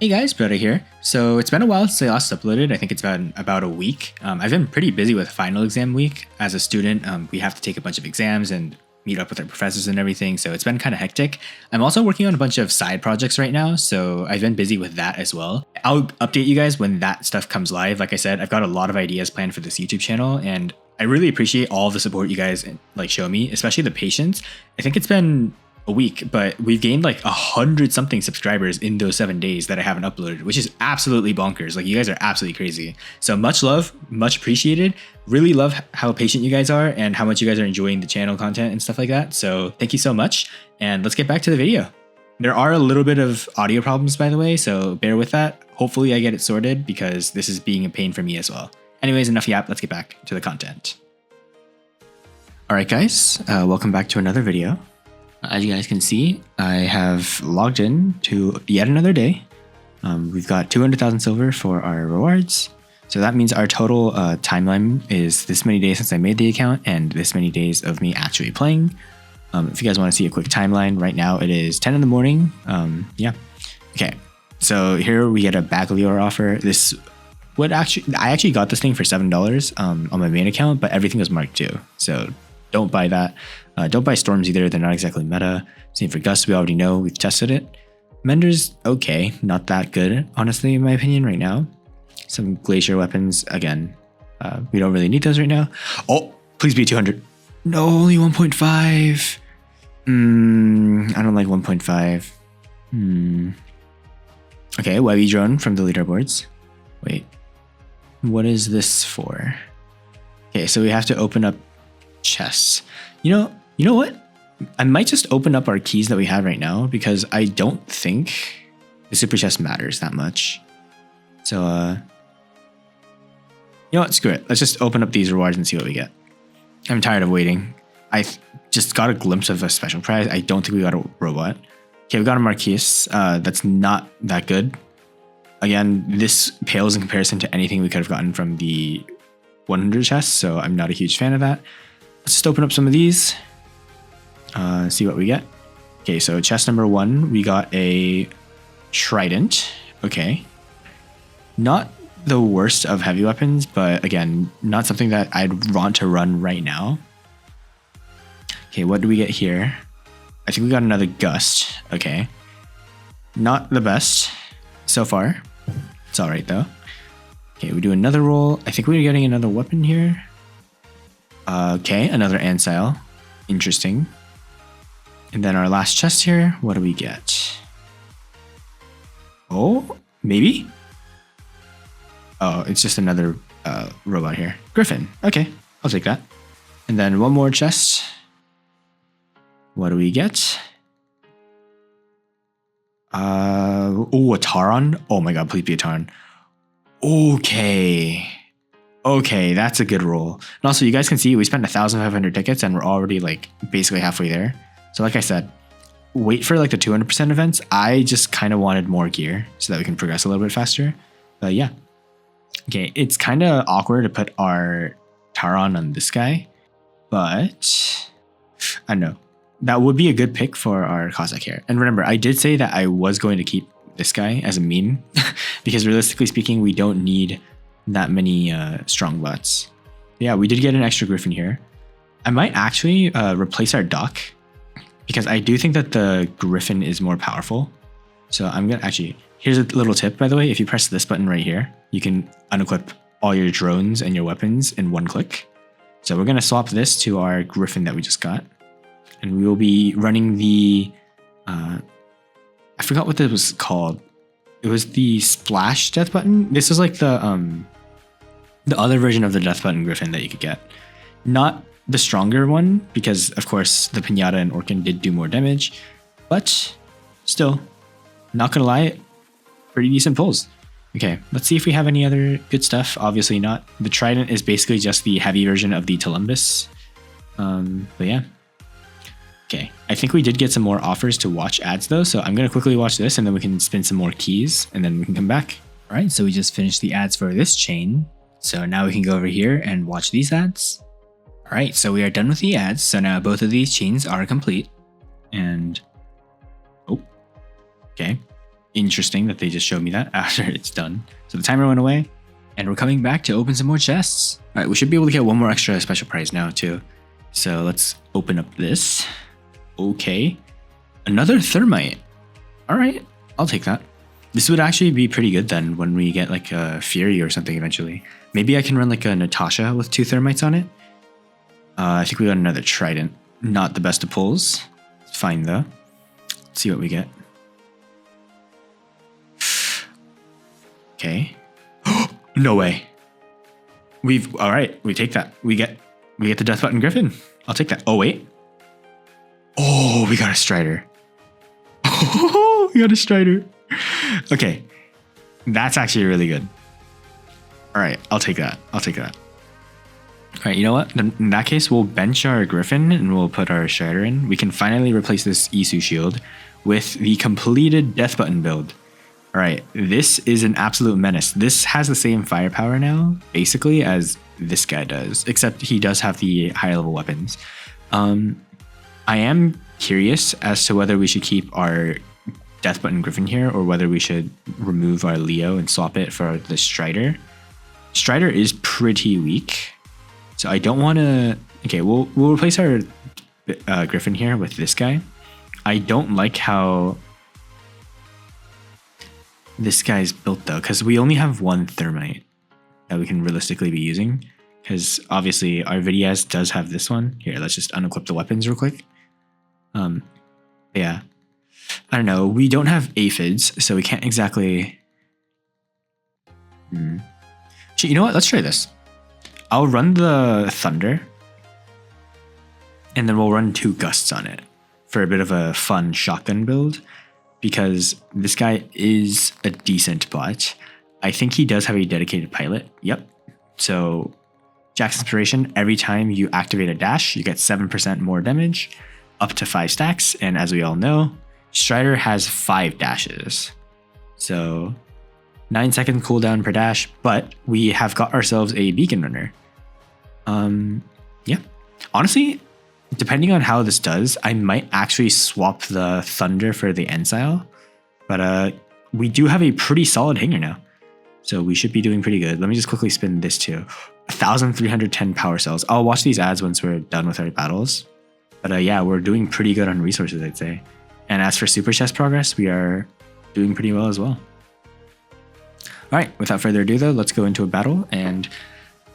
Hey guys, Brother here. So it's been a while since I last uploaded. I think it's been about a week. I've been pretty busy with final exam week. As a student, we have to take a bunch of exams and meet up with our professors and everything, so it's been kind of hectic. I'm also working on a bunch of side projects right now, so I've been busy with that as well. I'll update you guys when that stuff comes live. Like I said, I've got a lot of ideas planned for this YouTube channel, and I really appreciate all the support you guys show me, especially the patience. I think it's been a week, but we've gained like 100 something subscribers in those 7 days that I haven't uploaded, which is absolutely bonkers. Like, you guys are absolutely crazy. So much love, much appreciated. Really love how patient you guys are and how much you guys are enjoying the channel content and stuff like that. So thank you so much. And let's get back to the video. There are a little bit of audio problems, by the way, so bear with that. Hopefully I get it sorted because this is being a pain for me as well. Anyways, enough yap, let's get back to the content. All right, guys, welcome back to another video. As you guys can see, I have logged in to yet another day. We've got 200,000 silver for our rewards. So that means our total timeline is this many days since I made the account and this many days of me actually playing. If you guys want to see a quick timeline, right now it is 10 in the morning. Yeah. Okay. So here we get a Baccalaureate offer. I actually got this thing for $7 on my main account, but everything was marked too. So don't buy that. Don't buy Storms either. They're not exactly meta. Same for Gust. We already know. We've tested it. Mender's okay. Not that good, honestly, in my opinion, right now. Some Glacier weapons. Again, we don't really need those right now. Oh, please be 200. No, only 1.5. I don't like 1.5. Okay, Webby drone from the leaderboards. Wait. What is this for? Okay, so we have to open up chests. You know what? I might just open up our keys that we have right now because I don't think the super chest matters that much. So, you know what? Screw it. Let's just open up these rewards and see what we get. I'm tired of waiting. I just got a glimpse of a special prize. I don't think we got a robot. Okay, we got a Marquise. That's not that good. Again, this pales in comparison to anything we could have gotten from the 100 chests, so I'm not a huge fan of that. Let's just open up some of these. See what we get. Okay, so chest number 1, we got a Trident. Okay. Not the worst of heavy weapons, but again, not something that I'd want to run right now. Okay, what do we get here? I think we got another Gust. Okay. Not the best so far. It's alright though. Okay, we do another roll. I think we're getting another weapon here. Okay, another Ancile. Interesting. And then our last chest here, what do we get? Oh, maybe? Oh, it's just another robot here. Griffin. Okay, I'll take that. And then one more chest. What do we get? Oh, a Taron? Oh my god, please be a Taron. Okay. Okay, that's a good roll. And also, you guys can see we spent 1,500 tickets and we're already like basically halfway there. So like I said, wait for like the 200% events. I just kind of wanted more gear so that we can progress a little bit faster. But yeah. Okay, it's kind of awkward to put our Taron on this guy, but I don't know. That would be a good pick for our Cossack here. And remember, I did say that I was going to keep this guy as a meme because realistically speaking, we don't need that many strong bots. Yeah, we did get an extra Griffin here. I might actually replace our Doc because I do think that the Griffin is more powerful. So I'm gonna actually, here's a little tip, by the way. If you press this button right here, you can unequip all your drones and your weapons in one click. So we're gonna swap this to our Griffin that we just got. And we will be running the, I forgot what this was called. It was the Splash Death Button. This is like the other version of the Death Button Griffin that you could get. Not the stronger one, because of course the Pinata and Orkin did do more damage, but still, not gonna lie, pretty decent pulls. Okay, let's see if we have any other good stuff. Obviously not. The Trident is basically just the heavy version of the Columbus. But yeah. Okay, I think we did get some more offers to watch ads though, so I'm gonna quickly watch this and then we can spin some more keys and then we can come back. All right, so we just finished the ads for this chain. So now we can go over here and watch these ads. All right, so we are done with the ads. So now both of these chains are complete. And, oh, okay. interesting that they just showed me that after it's done. So the timer went away, and we're coming back to open some more chests. All right, we should be able to get one more extra special prize now too. So let's open up this. Okay, another thermite. All right, I'll take that. This would actually be pretty good then when we get like a Fury or something eventually. Maybe I can run like a Natasha with 2 thermites on it. I think we got another trident. Not the best of pulls. It's fine though. Let's see what we get. Okay. No way. All right, we take that. We get the death button griffin. I'll take that. Oh wait. Oh, we got a strider. Oh, we got a strider. Okay. That's actually really good. All right, I'll take that. All right, you know what? In that case, we'll bench our griffin and we'll put our strider in. We can finally replace this Isu shield with the completed death button build. All right, this is an absolute menace. This has the same firepower now, basically, as this guy does, except he does have the higher level weapons. I am curious as to whether we should keep our death button griffin here or whether we should remove our Leo and swap it for the strider. Strider is pretty weak, so I don't want to... Okay, we'll replace our griffin here with this guy. I don't like how this guy's built though, because we only have 1 thermite that we can realistically be using, because obviously our Vidiaz does have this one. Here, let's just unequip the weapons real quick. Yeah, I don't know, we don't have aphids, so we can't exactly... You know what, let's try this. I'll run the thunder and then we'll run 2 gusts on it for a bit of a fun shotgun build, because this guy is a decent bot. I think he does have a dedicated pilot. Yep. So Jack's Inspiration, every time you activate a dash, you get 7% more damage, up to 5 stacks. And as we all know, Strider has 5 dashes. So 9-second cooldown per dash, but we have got ourselves a beacon runner. Yeah. Honestly, depending on how this does, I might actually swap the thunder for the Ensile. But we do have a pretty solid hanger now, so we should be doing pretty good. Let me just quickly spin this too. 1,310 power cells. I'll watch these ads once we're done with our battles. But yeah, we're doing pretty good on resources, I'd say. And as for super chest progress, we are doing pretty well as well. All right, without further ado though, let's go into a battle and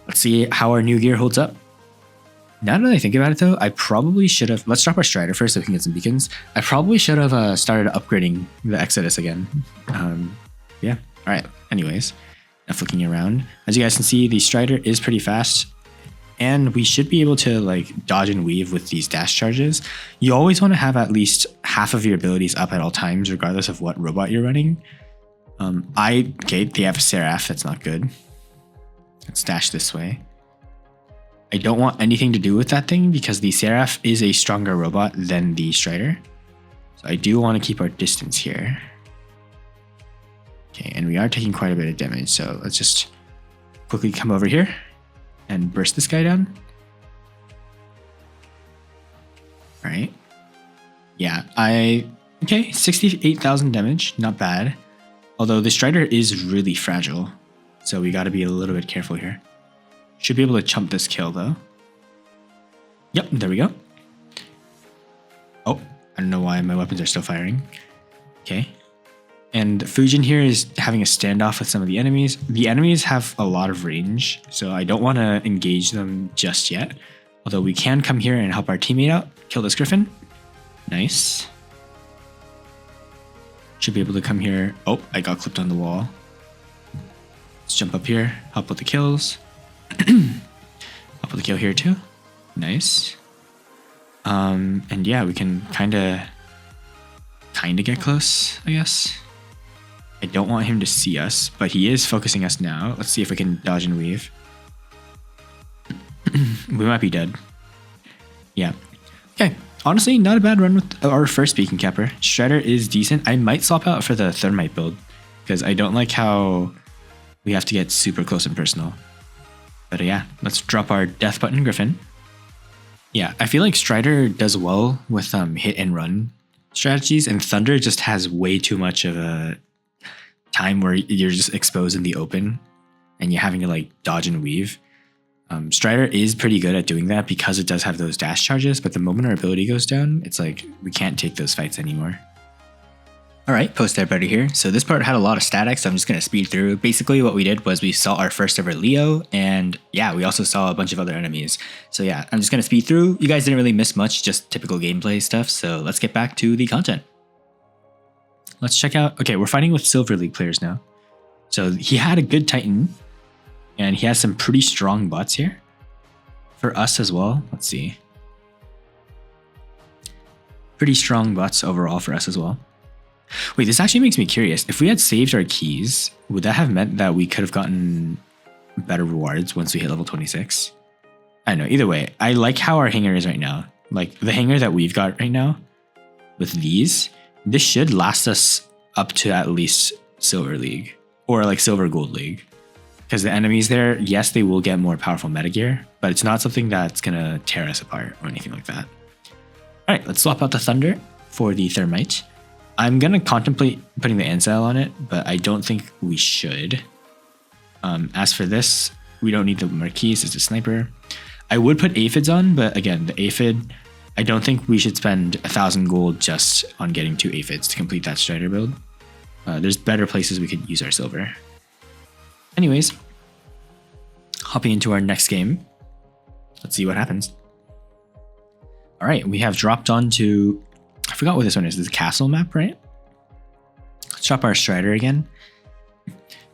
let's see how our new gear holds up. Now that I think about it though, I probably should have... Let's drop our Strider first so we can get some beacons. I probably should have started upgrading the Exodus again. Yeah, all right. Anyways, enough looking around. As you guys can see, the Strider is pretty fast. And we should be able to like dodge and weave with these dash charges. You always want to have at least half of your abilities up at all times, regardless of what robot you're running. Okay, they have a Seraph, that's not good. Let's dash this way. I don't want anything to do with that thing because the Seraph is a stronger robot than the Strider. So I do want to keep our distance here. Okay, and we are taking quite a bit of damage, so let's just quickly come over here and burst this guy down. All right. Yeah, okay, 68,000 damage, not bad. Although the Strider is really fragile, so we got to be a little bit careful here. Should be able to chump this kill though. Yep, there we go. Oh, I don't know why my weapons are still firing. Okay. And Fujin here is having a standoff with some of the enemies. The enemies have a lot of range, so I don't want to engage them just yet. Although we can come here and help our teammate out. Kill this Griffin. Nice. Should be able to come here. Oh, I got clipped on the wall. Let's jump up here, help with the kills. Help with the kill here too. Nice. And yeah, we can kind of get close, I guess. I don't want him to see us, but he is focusing us now. Let's see if we can dodge and weave. We might be dead. Yeah. Okay. Honestly, not a bad run with our first beacon capper. Strider is decent. I might swap out for the thermite build because I don't like how we have to get super close and personal. But yeah, let's drop our death button Griffin. Yeah, I feel like Strider does well with hit and run strategies, and Thunder just has way too much of a time where you're just exposed in the open and you're having to like dodge and weave. Strider is pretty good at doing that because it does have those dash charges, but the moment our ability goes down, it's like we can't take those fights anymore. All right, post everybody here. So this part had a lot of statics, so I'm just going to speed through. Basically what we did was we saw our first ever Leo, and yeah, we also saw a bunch of other enemies. So yeah, I'm just going to speed through. You guys didn't really miss much, just typical gameplay stuff. So let's get back to the content. Let's check out, okay, we're fighting with Silver League players now. So he had a good Titan, and he has some pretty strong bots here. For us as well, let's see. Pretty strong bots overall for us as well. Wait, this actually makes me curious. If we had saved our keys, would that have meant that we could have gotten better rewards once we hit level 26? I don't know, either way, I like how our hanger is right now. Like the hanger that we've got right now with these, this should last us up to at least Silver League or like Silver Gold League. Because the enemies there, yes, they will get more powerful metagear, but it's not something that's going to tear us apart or anything like that. All right, let's swap out the Thunder for the Thermite. I'm going to contemplate putting the Ancile on it, but I don't think we should. As for this, we don't need the Marquis, it's a sniper. I would put aphids on, but again, the aphid, I don't think we should spend 1,000 gold just on getting 2 aphids to complete that Strider build. There's better places we could use our silver. Anyways, hopping into our next game. Let's see what happens. All right, we have dropped onto, I forgot what this one is. This is castle map, right? Let's drop our Strider again.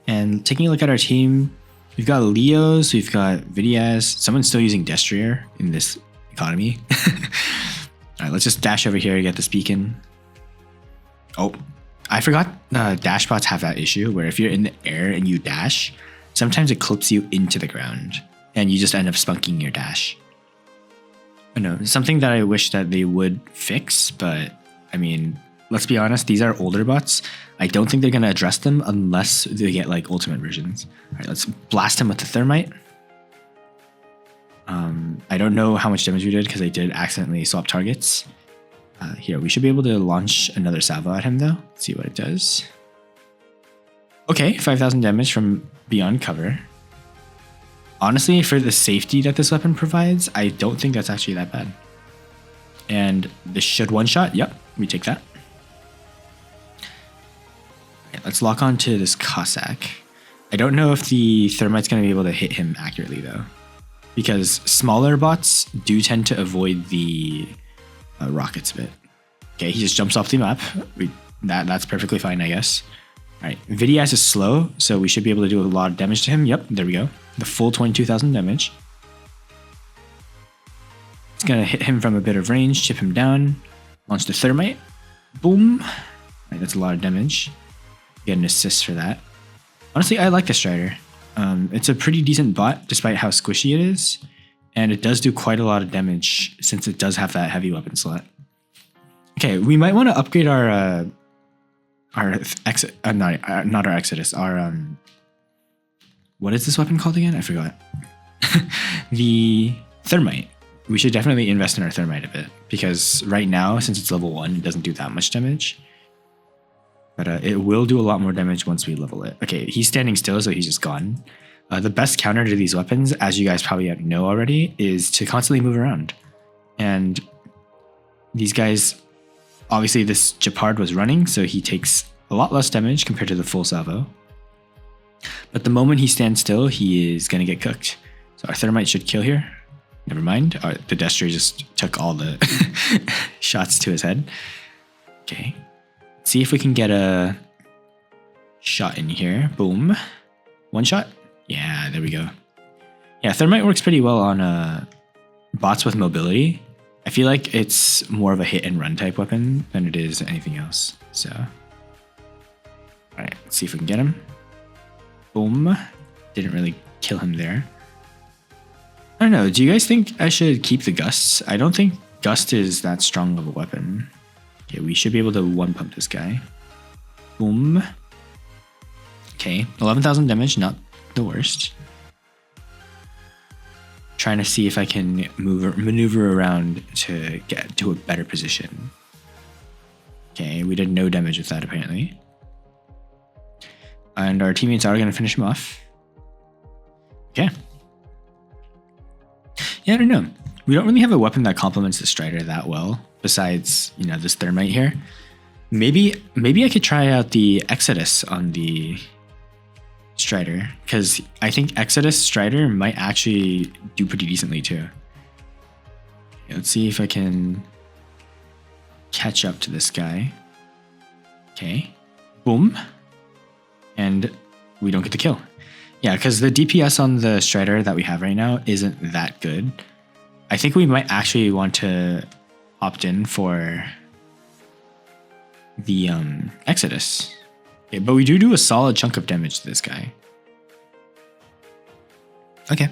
And taking a look at our team, we've got Leos, we've got Vidias. Someone's still using Destrier in this economy. All right, let's just dash over here to get this beacon. Oh, I forgot dash bots have that issue where if you're in the air and you dash, sometimes it clips you into the ground and you just end up spunking your dash. I know, something that I wish that they would fix, but I mean, let's be honest, these are older bots. I don't think they're going to address them unless they get like ultimate versions. All right, let's blast him with the Thermite. I don't know how much damage we did because I did accidentally swap targets. Here, we should be able to launch another salvo at him though. Let's see what it does. Okay, 5,000 damage from beyond cover. Honestly, for the safety that this weapon provides, I don't think that's actually that bad. And this should one-shot. Yep, we take that. Okay, let's lock on to this Cossack. I don't know if the Thermite's going to be able to hit him accurately though, because smaller bots do tend to avoid the rockets a bit. Okay, he just jumps off the map. That's perfectly fine, I guess. All right, Vidias is slow, so we should be able to do a lot of damage to him. Yep, there we go. The full 22,000 damage. It's gonna hit him from a bit of range, chip him down, launch the Thermite. Boom. All right, that's a lot of damage. Get an assist for that. Honestly, I like the Strider. It's a pretty decent bot, despite how squishy it is. And it does do quite a lot of damage since it does have that heavy weapon slot. Okay, we might want to upgrade our not our Exodus, our what is this weapon called again? I forgot. The Thermite. We should definitely invest in our Thermite a bit because right now, since it's level 1, it doesn't do that much damage. But it will do a lot more damage once we level it. Okay, he's standing still, so he's just gone. The best counter to these weapons, as you guys probably know already, is to constantly move around. And these guys, obviously this Japard was running, so he takes a lot less damage compared to the full salvo. But the moment he stands still, he is going to get cooked. So our Thermite should kill here. Never mind. The Destrier just took all the shots to his head. Okay. Let's see if we can get a shot in here. Boom. One shot. Yeah, there we go. Yeah, Thermite works pretty well on bots with mobility. I feel like it's more of a hit and run type weapon than it is anything else. So, all right, let's see if we can get him. Boom. Didn't really kill him there. I don't know. Do you guys think I should keep the Gusts? I don't think Gust is that strong of a weapon. Okay, we should be able to one pump this guy. Boom. Okay, 11,000 damage, not the worst. Trying to see if I can maneuver around to get to a better position. Okay, we did no damage with that apparently. And our teammates are going to finish him off. Okay. Yeah, I don't know. We don't really have a weapon that complements the Strider that well, besides, you know, this Thermite here. Maybe I could try out the Exodus on the Strider, because I think Exodus Strider might actually do pretty decently too. Okay, let's see if I can catch up to this guy. Okay. Boom. And we don't get the kill. Yeah, because the DPS on the Strider that we have right now isn't that good. I think we might actually want to opt in for the Exodus. Okay, but we do a solid chunk of damage to this guy. Okay,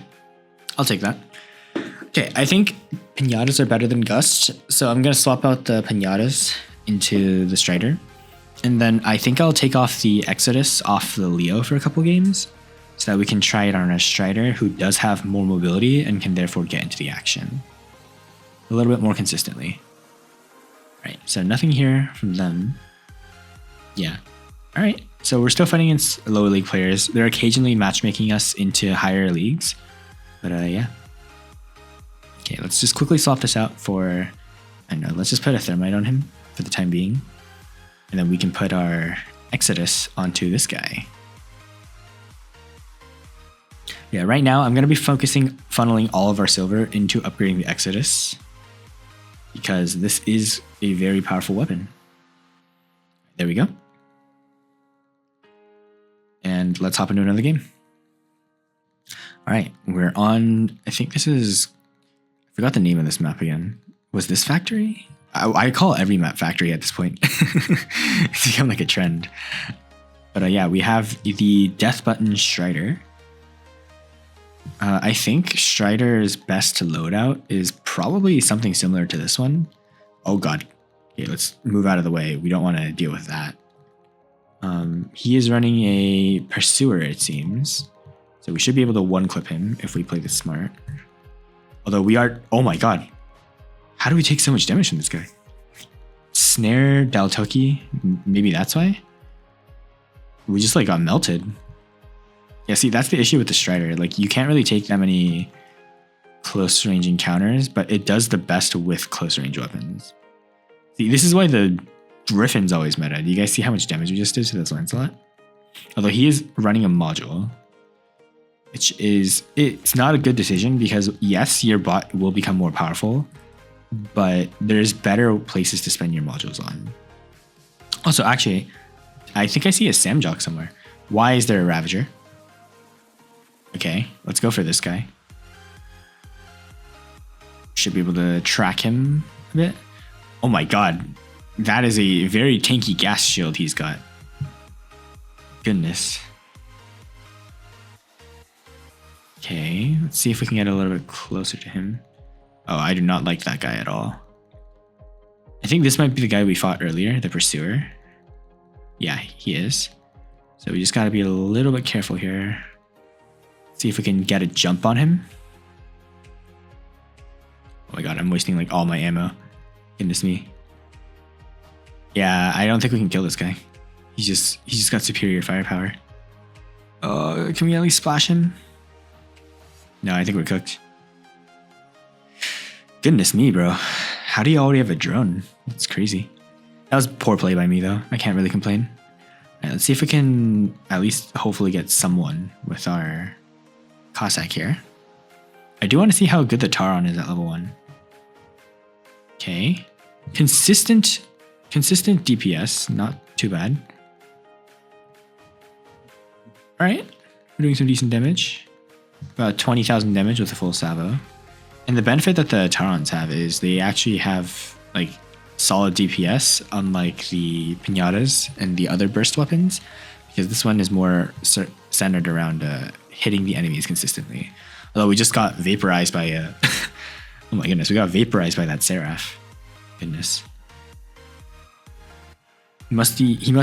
I'll take that. Okay, I think Pinatas are better than Gust, so I'm going to swap out the Pinatas into the Strider. And then I think I'll take off the Exodus off the Leo for a couple games, so that we can try it on our Strider, who does have more mobility and can therefore get into the action a little bit more consistently. Right, so nothing here from them. Yeah. All right, so we're still fighting against lower league players. They're occasionally matchmaking us into higher leagues, but yeah. Okay, let's just quickly swap this out for, I don't know, let's just put a Thermite on him for the time being. And then we can put our Exodus onto this guy. Yeah, right now I'm going to be funneling all of our silver into upgrading the Exodus, because this is a very powerful weapon. There we go. And let's hop into another game. All right, we're on, I think this is, I forgot the name of this map again. Was this Factory? I call every map Factory at this point. It's become like a trend. But yeah, we have the Death Button Strider. I think Strider's best loadout is probably something similar to this one. Oh god. Okay, let's move out of the way. We don't want to deal with that. He is running a Pursuer, it seems. So we should be able to one-clip him if we play this smart. Although we are... Oh my god. How do we take so much damage from this guy? Snare, Daltoki? Maybe that's why? We just like got melted. Yeah, see, that's the issue with the Strider. Like, you can't really take that many close range encounters, but it does the best with close range weapons. See, this is why the Griffin's always meta. Do you guys see how much damage we just did to this Lancelot? Although he is running a module, which is, it's not a good decision because yes, your bot will become more powerful, but there's better places to spend your modules on. Also, actually, I think I see a Samjock somewhere. Why is there a Ravager? Okay, let's go for this guy. Should be able to track him a bit. Oh my god. That is a very tanky gas shield he's got. Goodness. Okay, let's see if we can get a little bit closer to him. Oh, I do not like that guy at all. I think this might be the guy we fought earlier, the Pursuer. Yeah, he is. So we just gotta be a little bit careful here. See if we can get a jump on him. Oh my god, I'm wasting like all my ammo. Goodness me. Yeah, I don't think we can kill this guy. He's just got superior firepower. Can we at least splash him? No, I think we're cooked. Goodness me, bro. How do you already have a drone? That's crazy. That was poor play by me though. I can't really complain. Alright, let's see if we can at least hopefully get someone with our Cossack here. I do want to see how good the Taron is at level 1. Okay. Consistent DPS, not too bad. Alright, we're doing some decent damage. About 20,000 damage with a full salvo. And the benefit that the Tarons have is they actually have like solid DPS, unlike the Pinatas and the other burst weapons, because this one is more centered around hitting the enemies consistently. Although we just got vaporized by oh my goodness, we got vaporized by that Seraph. Goodness. He must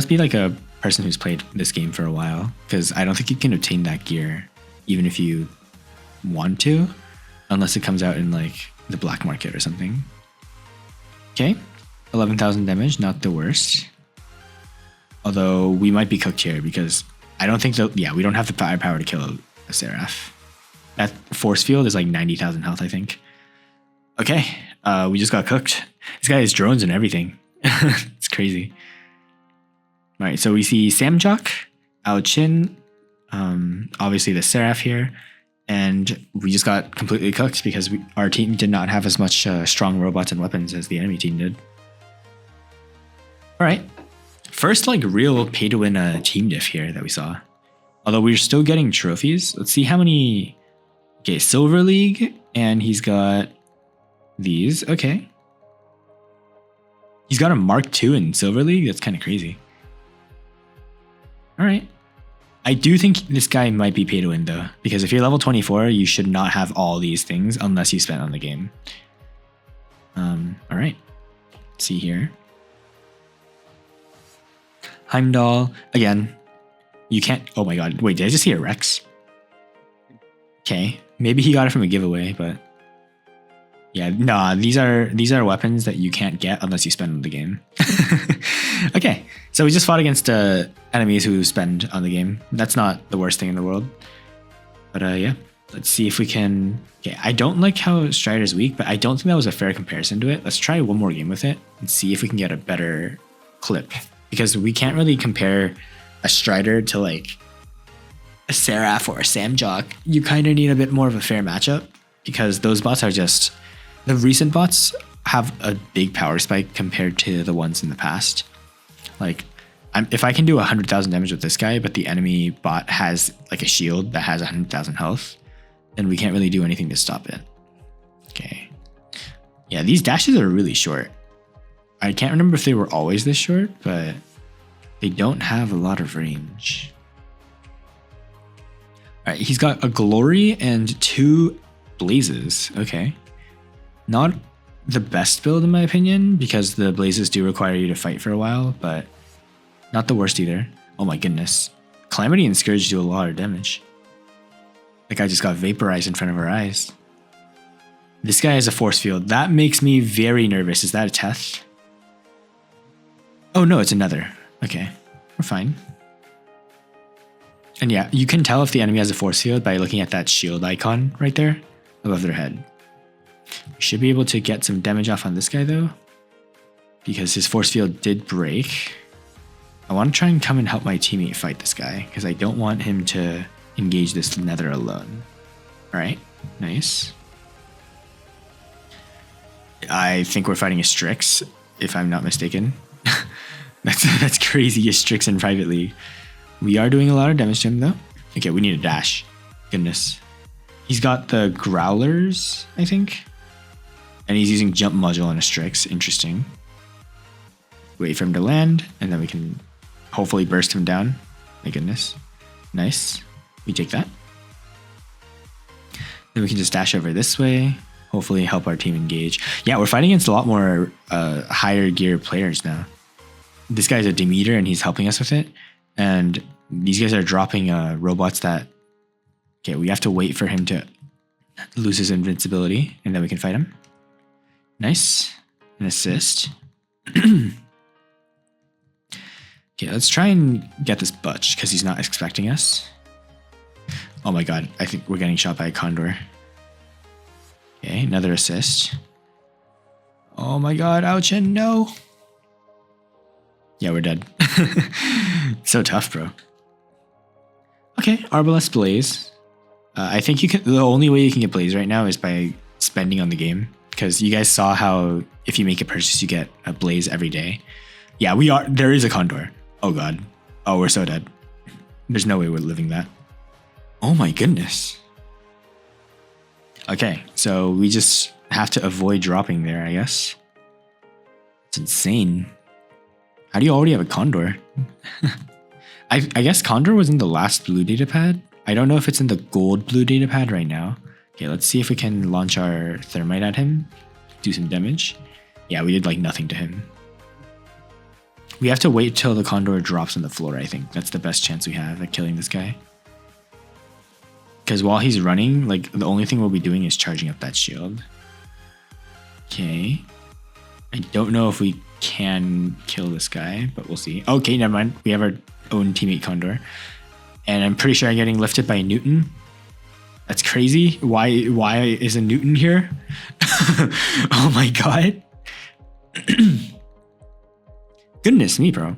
be like a person who's played this game for a while, because I don't think you can obtain that gear even if you want to, unless it comes out in like the black market or something. Okay, 11,000 damage, not the worst. Although we might be cooked here because I don't think that, yeah, we don't have the firepower to kill a Seraph. That force field is like 90,000 health, I think. Okay, we just got cooked. This guy has drones and everything. It's crazy. All right, so we see Samjok, Ao Chin, obviously the Seraph here, and we just got completely cooked because our team did not have as much strong robots and weapons as the enemy team did. All right, first like real pay to win team diff here that we saw. Although we're still getting trophies. Let's see how many. Okay, Silver League, and he's got these. Okay, he's got a Mark II in Silver League. That's kind of crazy. All right. I do think this guy might be pay to win though, because if you're level 24, you should not have all these things unless you spent on the game. All right. Let's see here. Heimdall, again, you can't, oh my god, wait, did I just see a Rex? Okay, maybe he got it from a giveaway, but yeah, nah, these are weapons that you can't get unless you spend on the game. Okay, so we just fought against enemies who spend on the game. That's not the worst thing in the world. But yeah, let's see if we can. Okay, I don't like how Strider's weak, but I don't think that was a fair comparison to it. Let's try one more game with it and see if we can get a better clip. Because we can't really compare a Strider to like a Seraph or a Samjok. You kind of need a bit more of a fair matchup because those bots are just... The recent bots have a big power spike compared to the ones in the past. Like, if I can do 100,000 damage with this guy, but the enemy bot has like a shield that has 100,000 health, then we can't really do anything to stop it. Okay. Yeah, these dashes are really short. I can't remember if they were always this short, but they don't have a lot of range. All right, he's got a Glory and 2 Blazes. Okay. Not the best build in my opinion, because the Blazes do require you to fight for a while, but not the worst either. Oh my goodness. Calamity and Scourge do a lot of damage. That guy just got vaporized in front of our eyes. This guy has a force field. That makes me very nervous. Is that a Teth? Oh no, it's another. Okay, we're fine. And yeah, you can tell if the enemy has a force field by looking at that shield icon right there above their head. We should be able to get some damage off on this guy though, because his force field did break. I want to try and come and help my teammate fight this guy because I don't want him to engage this nether alone. All right, nice. I think we're fighting a Strix, if I'm not mistaken. That's crazy, a Strix in Private League. We are doing a lot of damage to him though. Okay, we need a dash. Goodness. He's got the Growlers, I think. And he's using jump module on a Strix. Interesting. Wait for him to land, and then we can hopefully burst him down. My goodness. Nice. We take that. Then we can just dash over this way. Hopefully help our team engage. Yeah, we're fighting against a lot more higher gear players now. This guy's a Demeter and he's helping us with it. And these guys are dropping robots that... Okay, we have to wait for him to lose his invincibility and then we can fight him. Nice. An assist. Okay, let's try and get this Butch because he's not expecting us. Oh my god, I think we're getting shot by a Condor. Okay, another assist. Oh my god, Ouchin, no. Yeah, we're dead. So tough, bro. Okay, Arbalest Blaze. I think you can. The only way you can get Blaze right now is by spending on the game, because you guys saw how if you make a purchase, you get a Blaze every day. Yeah, we are. There is a Condor. Oh god. Oh, we're so dead. There's no way we're living that. Oh my goodness. Okay, so we just have to avoid dropping there, I guess. It's insane. How do you already have a Condor? I guess Condor was in the last blue datapad. I don't know if it's in the gold blue datapad right now. Okay, let's see if we can launch our thermite at him. Do some damage. Yeah, we did like nothing to him. We have to wait till the Condor drops on the floor, I think. That's the best chance we have at killing this guy. Because while he's running, like the only thing we'll be doing is charging up that shield. Okay. I don't know if we can kill this guy, but we'll see. Okay, never mind. We have our own teammate Condor. And I'm pretty sure I'm getting lifted by Newton. That's crazy. Why is a Newton here? Oh my god. Goodness me, bro.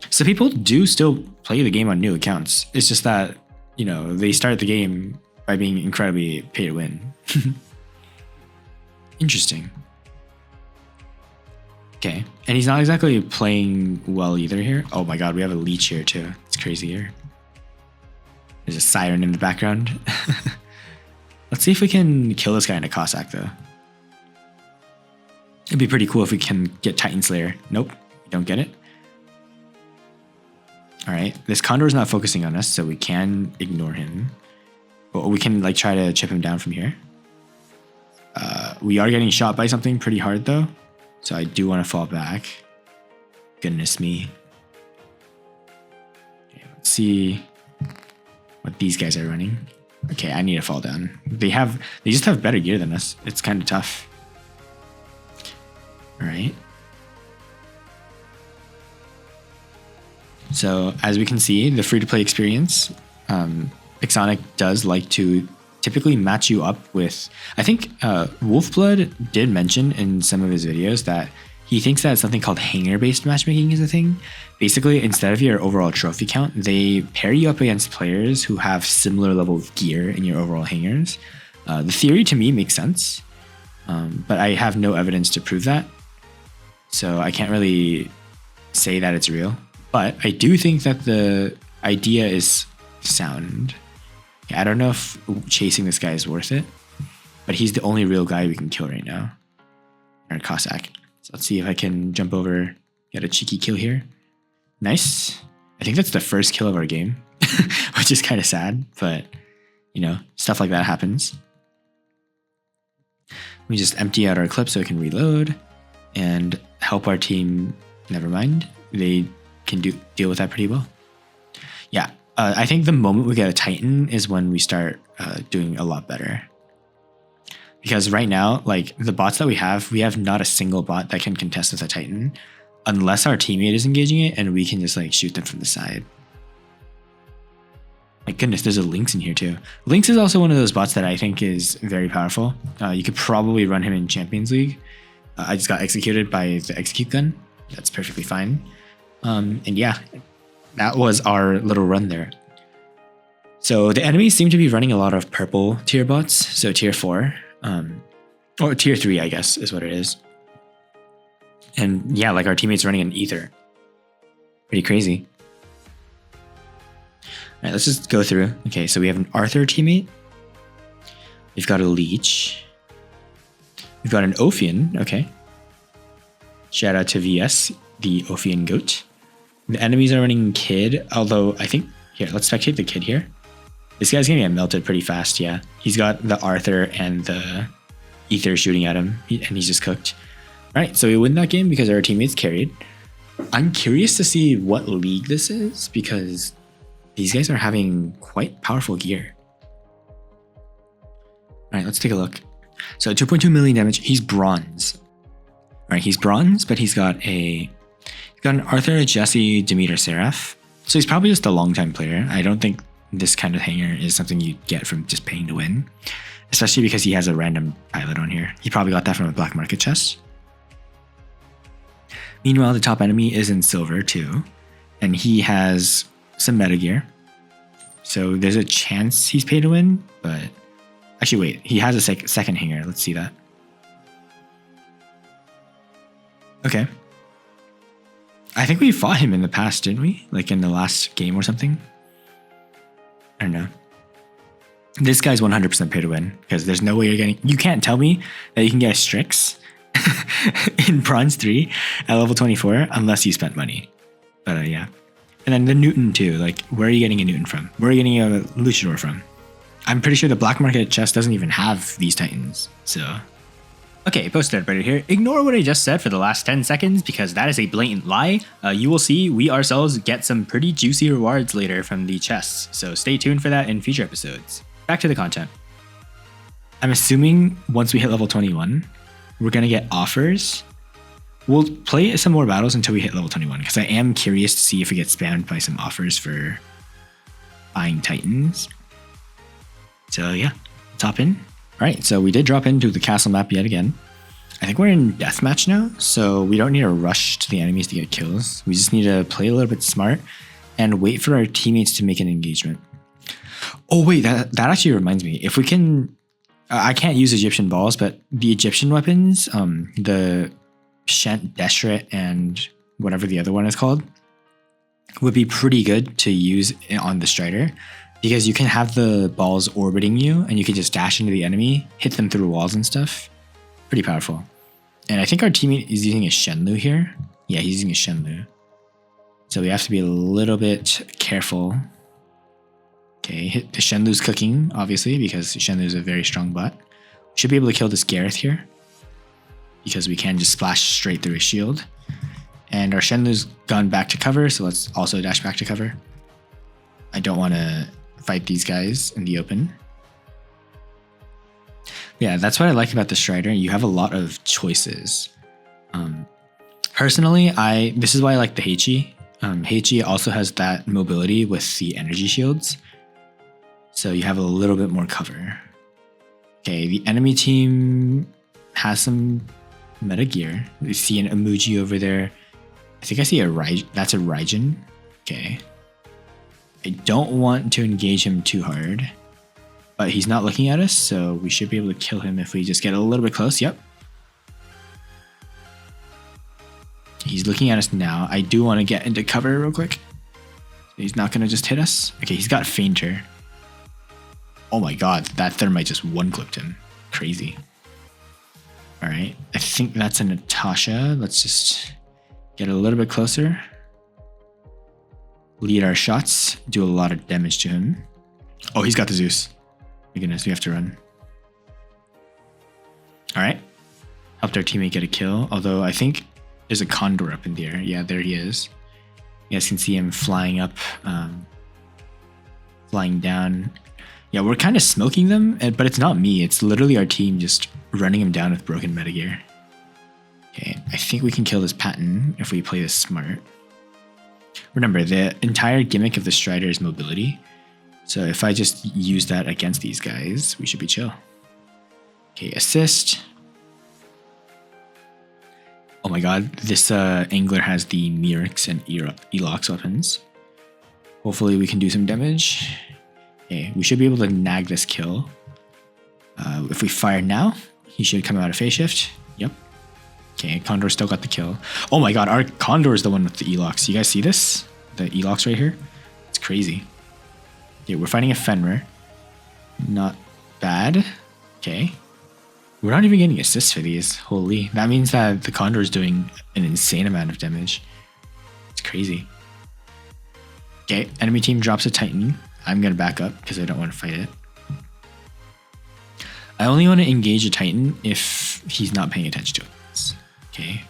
So people do still play the game on new accounts. It's just that, you know, they start the game by being incredibly pay to win. Interesting. Okay. And he's not exactly playing well either here. Oh my god, we have a leech here too. It's crazy here. There's a siren in the background. Let's see if we can kill this guy in a Cossack though. It'd be pretty cool if we can get Titan Slayer. Nope, we don't get it. Alright, this Condor is not focusing on us, so we can ignore him. But we can like try to chip him down from here. We are getting shot by something pretty hard though. So I do want to fall back. Goodness me. Okay, let's see what these guys are running. Okay, I need to fall down. They just have better gear than us. It's kind of tough. All right. So as we can see, the free-to-play experience, Pixonic does like to typically match you up with, I think Wolfblood did mention in some of his videos that he thinks that something called hanger-based matchmaking is a thing. Basically, instead of your overall trophy count, they pair you up against players who have similar level of gear in your overall hangers. The theory to me makes sense, but I have no evidence to prove that. So I can't really say that it's real. But I do think that the idea is sound. I don't know if chasing this guy is worth it, but he's the only real guy we can kill right now. Or Cossack. So let's see if I can jump over, get a cheeky kill here. Nice. I think that's the first kill of our game, which is kind of sad, but you know, stuff like that happens. We just empty out our clip so we can reload and help our team. Never mind. They can deal with that pretty well. Yeah. I think the moment we get a Titan is when we start doing a lot better. Because right now, like the bots that we have not a single bot that can contest with a Titan unless our teammate is engaging it and we can just like shoot them from the side. My goodness, there's a Lynx in here too. Lynx is also one of those bots that I think is very powerful. You could probably run him in Champions League. I just got executed by the execute gun. That's perfectly fine. And yeah, that was our little run there. So the enemies seem to be running a lot of purple tier bots. So tier 4, or tier 3, I guess is what it is. And yeah, like our teammates running an ether. Pretty crazy. All right, let's just go through. Okay, so we have an Arthur teammate. We've got a Leech. We've got an Ophion. Okay. Shout out to VS, the Ophion goat. The enemies are running Kid, although I think, here, let's spectate the Kid here. This guy's gonna get melted pretty fast, yeah. He's got the Arthur and the Ether shooting at him, and he's just cooked. All right, so we win that game because our teammates carried. I'm curious to see what league this is because these guys are having quite powerful gear. All right, let's take a look. So 2.2 million damage, he's bronze. All right, he's bronze, but he's got an Arthur, Jesse, Demeter, Seraph. So he's probably just a long-time player. I don't think this kind of hanger is something you get from just paying to win, especially because he has a random pilot on here. He probably got that from a black market chest. Meanwhile, the top enemy is in silver too, and he has some meta gear. So there's a chance he's paid to win, but actually wait, he has a second hanger. Let's see that. Okay. I think we fought him in the past, didn't we? Like in the last game or something? I don't know. This guy's 100% pay to win because there's no way you can't tell me that you can get a Strix in Bronze 3 at level 24 unless you spent money. But yeah. And then the Newton too. Like, where are you getting a Newton from? Where are you getting a Luchador from? I'm pretty sure the black market chest doesn't even have these Titans. So... Okay, post-editor here. Ignore what I just said for the last 10 seconds because that is a blatant lie. You will see we ourselves get some pretty juicy rewards later from the chests, so stay tuned for that in future episodes. Back to the content. I'm assuming once we hit level 21, we're gonna get offers We'll play some more battles until we hit level 21 because I am curious to see if we get spammed by some offers for buying Titans. So yeah, let's hop in. All right, so we did drop into the castle map yet again. I think we're in deathmatch now, so we don't need to rush to the enemies to get kills. We just need to play a little bit smart and wait for our teammates to make an engagement. Oh wait, that actually reminds me. If we can, I can't use Egyptian balls, but the Egyptian weapons, the Shent, Deshret, and whatever the other one is called, would be pretty good to use on the Strider. Because you can have the balls orbiting you and you can just dash into the enemy, hit them through walls and stuff. Pretty powerful. And I think our teammate is using a Shenlu here. Yeah, he's using a Shenlu. So we have to be a little bit careful. Okay, the Shenlu's cooking, obviously, because Shenlu is a very strong bot. We should be able to kill this Gareth here. Because we can just splash straight through his shield. And our Shenlu's gone back to cover, so let's also dash back to cover. I don't want to fight these guys in the open. Yeah, that's what I like about the Strider. You have a lot of choices. Personally, this is why I like the Heichi. Heichi also has that mobility with the energy shields. So you have a little bit more cover. Okay, the enemy team has some meta gear. We see an emoji over there. I think I see that's a Raijin. Okay. I don't want to engage him too hard, but he's not looking at us, so we should be able to kill him if we just get a little bit close. Yep. He's looking at us now. I do want to get into cover real quick. He's not going to just hit us. Okay, he's got Fainter. Oh my god, that Thermite just one-clipped him. Crazy. All right, I think that's a Natasha. Let's just get a little bit closer. Lead our shots, do a lot of damage to him. Oh, he's got the Zeus. My goodness, we have to run. All right. Helped our teammate get a kill, although I think there's a Condor up in the air. Yeah, there he is. You guys can see him flying up, flying down. Yeah, we're kind of smoking them, but it's not me. It's literally our team just running him down with broken metagear. Okay, I think we can kill this Patton if we play this smart. Remember, the entire gimmick of the Strider is mobility. So if I just use that against these guys, we should be chill. Okay, assist. Oh my god, this Angler has the Mirix and Elox weapons. Hopefully we can do some damage. Okay, we should be able to nag this kill. If we fire now, he should come out of phase shift. Yep. Okay, Condor still got the kill. Oh my god, our Condor is the one with the Elox. You guys see this? The Elox right here? It's crazy. Okay, we're fighting a Fenrir. Not bad. Okay. We're not even getting assists for these. Holy. That means that the Condor is doing an insane amount of damage. It's crazy. Okay, enemy team drops a Titan. I'm going to back up because I don't want to fight it. I only want to engage a Titan if he's not paying attention to us. Okay,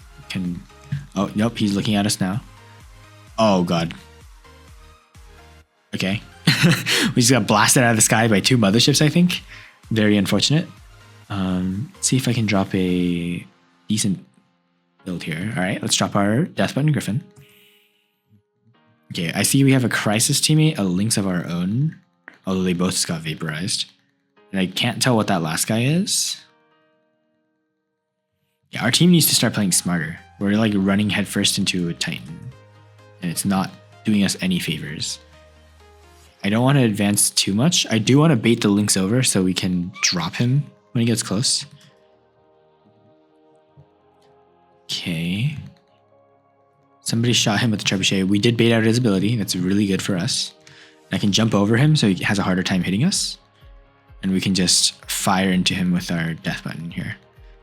oh, nope, he's looking at us now. Oh, God. Okay. We just got blasted out of the sky by 2 motherships, I think. Very unfortunate. Let's see if I can drop a decent build here. All right, let's drop our Death Button Griffin. Okay, I see we have a Crisis teammate, a Lynx of our own, although they both just got vaporized. And I can't tell what that last guy is. Yeah, our team needs to start playing smarter. We're like running headfirst into a Titan, and it's not doing us any favors. I don't want to advance too much. I do want to bait the Lynx over so we can drop him when he gets close. Okay. Somebody shot him with the trebuchet. We did bait out his ability. That's really good for us. I can jump over him so he has a harder time hitting us. And we can just fire into him with our death button here.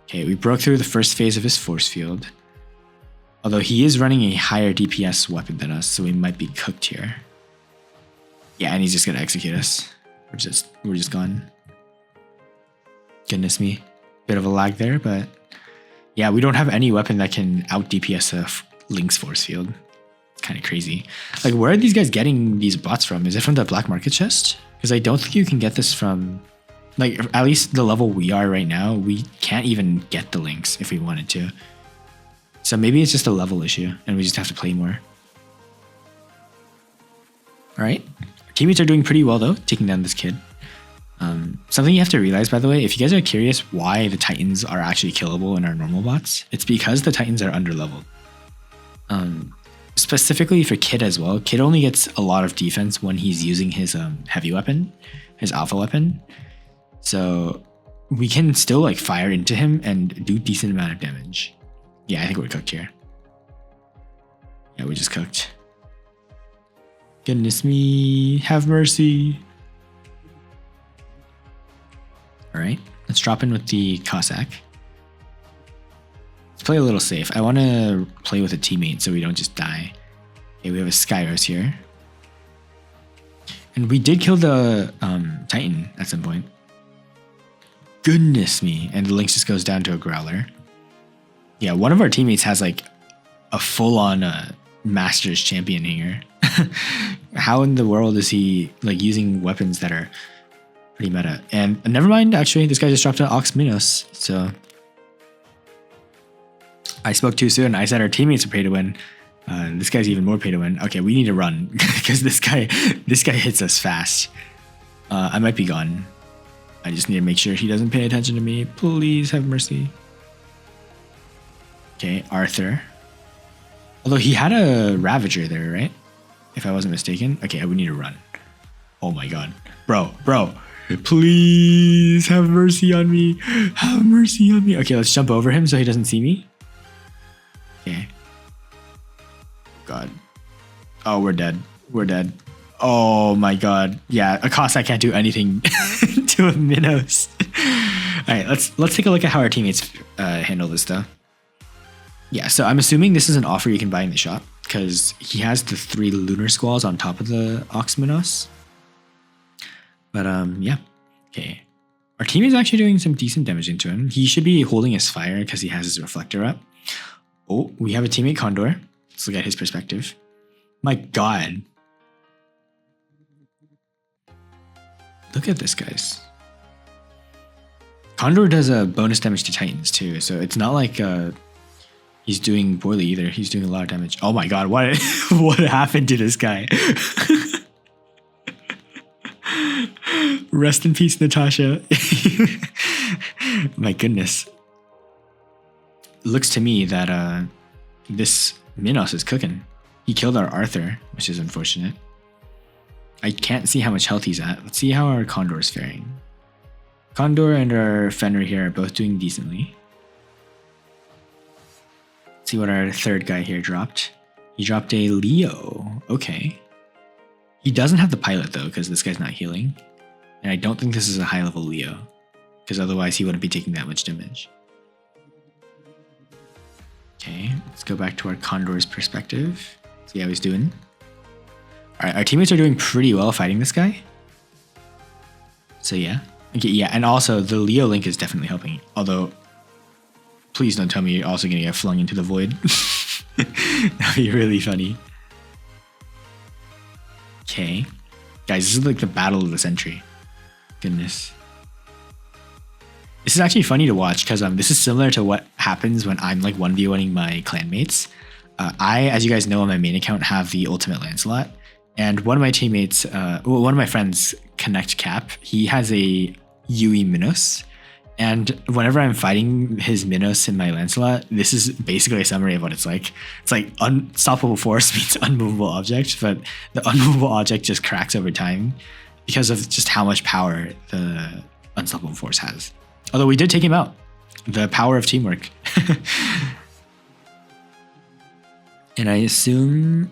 Okay, we broke through the first phase of his force field. Although he is running a higher DPS weapon than us, so we might be cooked here. Yeah, and he's just gonna execute us. We're just gone. Goodness me. Bit of a lag there, but yeah, we don't have any weapon that can out DPS a Lynx force field. It's kind of crazy. Like, where are these guys getting these bots from? Is it from the black market chest? Because I don't think you can get this from, like, at least the level we are right now, we can't even get the Lynx if we wanted to. So maybe it's just a level issue and we just have to play more. All right. Our teammates are doing pretty well though, taking down this kid. Something you have to realize, by the way, if you guys are curious why the Titans are actually killable in our normal bots, it's because the Titans are underleveled. Specifically for Kid as well, Kid only gets a lot of defense when he's using his heavy weapon, his alpha weapon. So we can still like fire into him and do decent amount of damage. Yeah, I think we're cooked here. Yeah, we just cooked. Goodness me, have mercy. All right, let's drop in with the Cossack. Let's play a little safe. I want to play with a teammate so we don't just die. Okay, we have a Skyros here. And we did kill the Titan at some point. Goodness me. And the Lynx just goes down to a Growler. Yeah, one of our teammates has like a full-on Masters champion here. How in the world is he like using weapons that are pretty meta? And never mind, actually, this guy just dropped an Ox Minos. So I spoke too soon. I said our teammates are pay to win. This guy's even more pay to win. Okay, we need to run because this guy hits us fast. I might be gone. I just need to make sure he doesn't pay attention to me. Please have mercy. Okay, Arthur. Although he had a Ravager there, right? If I wasn't mistaken. Okay, we need to run. Oh my god. Bro. Please have mercy on me. Have mercy on me. Okay, let's jump over him so he doesn't see me. Okay. God. Oh, we're dead. We're dead. Oh my god. Yeah, a Cossack can't do anything to a Minos. Alright, let's take a look at how our teammates handle this though. Yeah, so I'm assuming this is an offer you can buy in the shop because he has the 3 Lunar Squalls on top of the Ox Minos. But yeah. Okay. Our team is actually doing some decent damage into him. He should be holding his fire because he has his reflector up. Oh, we have a teammate Condor. Let's look at his perspective. My god. Look at this, guys. Condor does a bonus damage to Titans too, so it's not like he's doing poorly either. He's doing a lot of damage. Oh my god, what what happened to this guy? Rest in peace, Natasha. My goodness. Looks to me that this Minos is cooking. He killed our Arthur, which is unfortunate. I can't see how much health he's at. Let's see how our Condor is faring. Condor and our Fenrir here are both doing decently. Let's see what our third guy here dropped. He dropped a Leo. Okay. He doesn't have the pilot though, because this guy's not healing. And I don't think this is a high level Leo, because otherwise he wouldn't be taking that much damage. Okay, let's go back to our Condor's perspective. See how he's doing. Alright, our teammates are doing pretty well fighting this guy. So yeah. Okay, yeah, and also the Leo Link is definitely helping. Although, please don't tell me you're also gonna get flung into the void. That'd be really funny. Okay. Guys, this is like the battle of the century. Goodness. This is actually funny to watch because this is similar to what happens when I'm like 1v1ing my clanmates. I, as you guys know on my main account, have the Ultimate Lancelot. And one of my teammates, one of my friends, Connect Cap, he has a Yui Minos. And whenever I'm fighting his Minos in my Lancelot, this is basically a summary of what it's like. It's like unstoppable force meets unmovable object, but the unmovable object just cracks over time because of just how much power the unstoppable force has. Although we did take him out. The power of teamwork. And I assume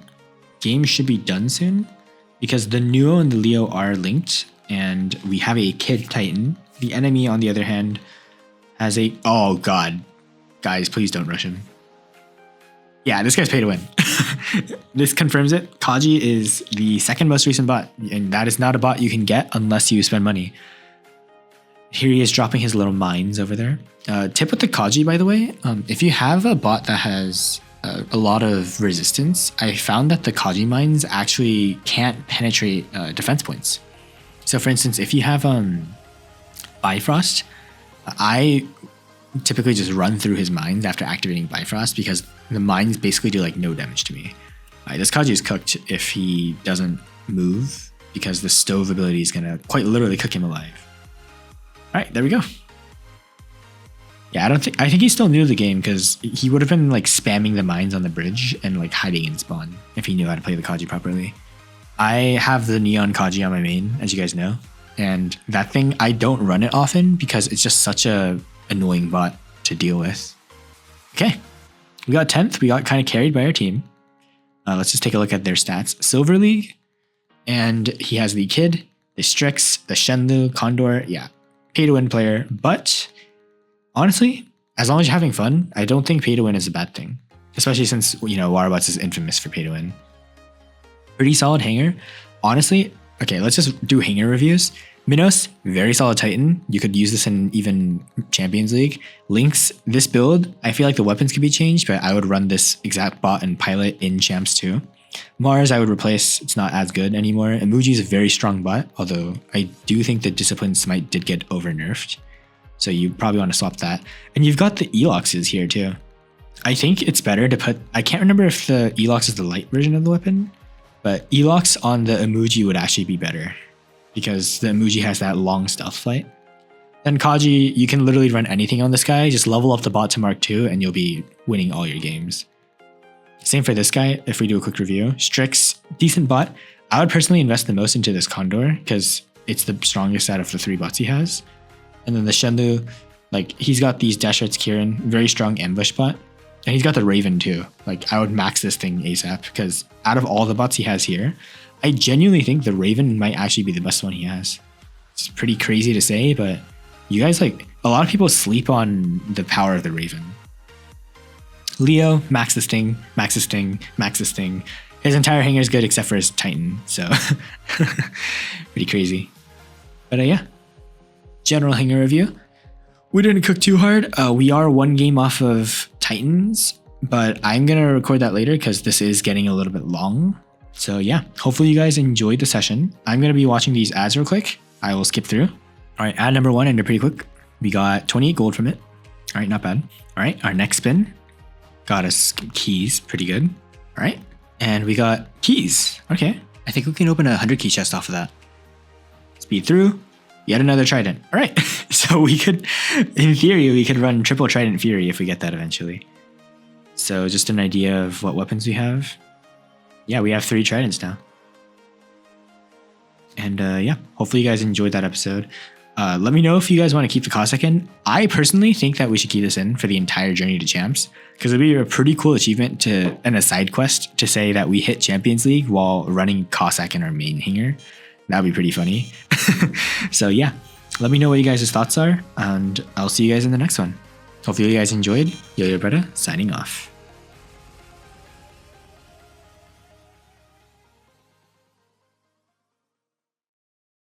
game should be done soon because the Nuo and the Leo are linked and we have a Kid Titan. The enemy, on the other hand, has a... Oh, God. Guys, please don't rush him. Yeah, this guy's pay to win. This confirms it. Kaji is the second most recent bot, and that is not a bot you can get unless you spend money. Here he is dropping his little mines over there. Tip with the Kaji, by the way, if you have a bot that has a lot of resistance, I found that the Kaji mines actually can't penetrate defense points. So for instance, if you have... Bifrost, I typically just run through his mines after activating Bifrost because the mines basically do like no damage to me. Alright, this Kaji is cooked if he doesn't move because the stove ability is gonna quite literally cook him alive. Alright, there we go. Yeah, I think he's still new to the game because he would have been like spamming the mines on the bridge and like hiding in spawn if he knew how to play the Kaji properly. I have the Neon Kaji on my main, as you guys know, and that thing, I don't run it often because it's just such a annoying bot to deal with. Okay, we got 10th. We got kind of carried by our team. Let's just take a look at their stats. Silver League, and he has the Kid, the Strix, the Shenlu, Condor. Yeah, pay to win player, but honestly, as long as you're having fun, I don't think pay to win is a bad thing, especially since, you know, War Robots is infamous for pay to win. Pretty solid hanger. Honestly, okay, let's just do hanger reviews. Minos, very solid Titan. You could use this in even Champions League. Lynx, this build, I feel like the weapons could be changed, but I would run this exact bot and pilot in Champs too. Mars, I would replace. It's not as good anymore. Emoji is a very strong bot, although I do think the Discipline Smite did get over nerfed. So you probably want to swap that. And you've got the Eloxes here too. I think it's better to put, I can't remember if the Elox is the light version of the weapon, but Elox on the Emoji would actually be better because the Emoji has that long stealth flight. Then Kaji, you can literally run anything on this guy, just level up the bot to Mark II and you'll be winning all your games. Same for this guy, if we do a quick review. Strix, decent bot. I would personally invest the most into this Condor because it's the strongest out of the 3 bots he has. And then the Shenlu, like he's got these Dashart's Kieran, very strong ambush bot. And he's got the Raven too. Like I would max this thing ASAP because out of all the bots he has here, I genuinely think the Raven might actually be the best one he has. It's pretty crazy to say, but you guys, like, a lot of people sleep on the power of the Raven. Leo, max this thing, max this thing, max this thing. His entire hanger is good except for his Titan, so pretty crazy. But yeah, general hanger review. We didn't cook too hard. We are 1 game off of Titans, but I'm gonna record that later because this is getting a little bit long. So yeah, hopefully you guys enjoyed the session. I'm gonna be watching these ads real quick. I will skip through. All right, ad number 1 ended pretty quick. We got 28 gold from it. All right, not bad. All right, our next spin got us keys, pretty good. All right, and we got keys. Okay, I think we can open a 100 key chest off of that. Speed through. Yet another Trident. All right, so we could, in theory, we could run triple Trident Fury if we get that eventually. So just an idea of what weapons we have. Yeah, we have 3 Tridents now. And yeah, hopefully you guys enjoyed that episode. Let me know if you guys want to keep the Cossack in. I personally think that we should keep this in for the entire journey to Champs because it'd be a pretty cool achievement to, and a side quest to say that we hit Champions League while running Cossack in our main hanger. That'd be pretty funny. So yeah, let me know what you guys' thoughts are, and I'll see you guys in the next one. Hopefully you guys enjoyed. Yo, your brother, signing off.